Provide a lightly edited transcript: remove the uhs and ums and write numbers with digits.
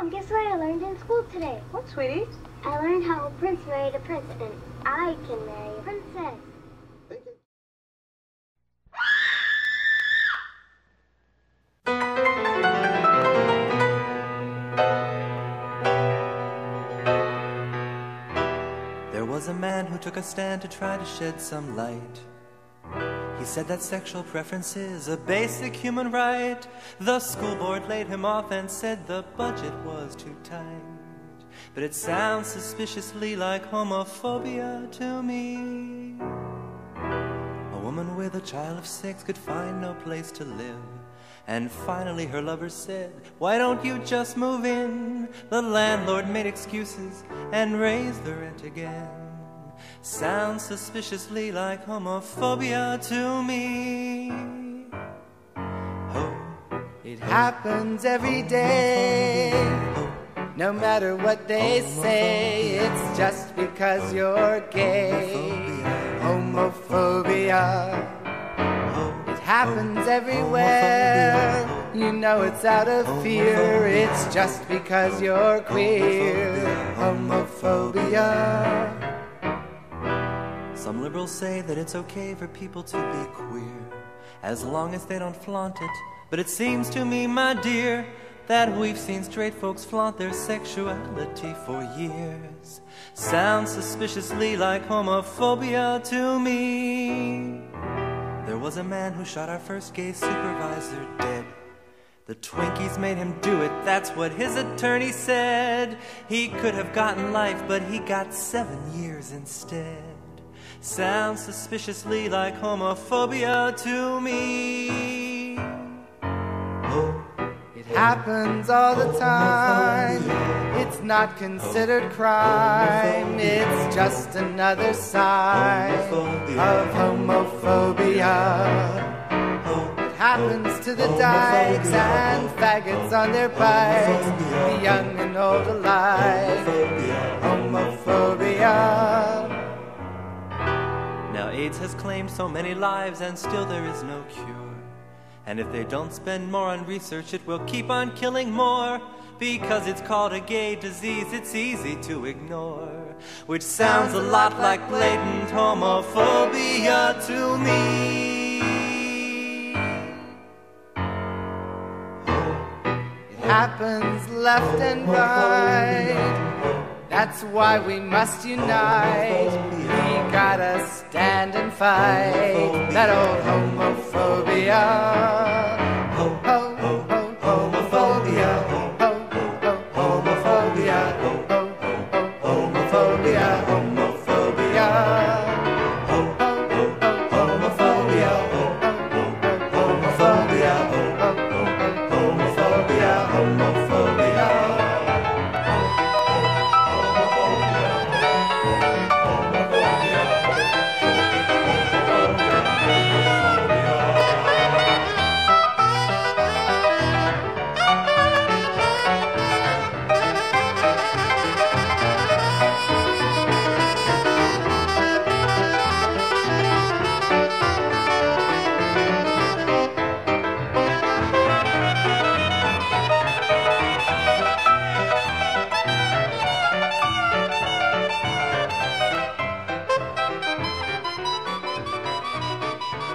Mom, guess what I learned in school today? What, sweetie? I learned how a prince married a princess, and I can marry a princess. Thank you. There was a man who took a stand to try to shed some light. He said that sexual preference is a basic human right. The school board laid him off and said the budget was too tight. But it sounds suspiciously like homophobia to me. A woman with a child of 6 could find no place to live. And finally her lover said, "Why don't you just move in?" The landlord made excuses and raised the rent again. Sounds suspiciously like homophobia to me. Oh, It happens every day. No matter what they say, it's just because you're gay. Homophobia. It happens everywhere. You know it's out of fear. It's just because you're queer. Homophobia. some liberals say that it's okay for people to be queer, as long as they don't flaunt it. But it seems to me, my dear, that we've seen straight folks flaunt their sexuality for years. Sounds suspiciously like homophobia to me. There was a man who shot our first gay supervisor dead. The Twinkies made him do it, that's what his attorney said. He could have gotten life, but he got 7 years instead. Sounds suspiciously like homophobia to me. Oh. It happens all the time. It's not considered crime. It's just another sign of homophobia. It happens to the dykes and faggots on their bikes, the young and old alike. Homophobia. Now AIDS has claimed so many lives and still there is no cure. And if they don't spend more on research, it will keep on killing more. Because it's called a gay disease, it's easy to ignore. Which sounds a lot like blatant homophobia to me. It happens left and right. That's why we must unite. We gotta stand and fight that old homophobia.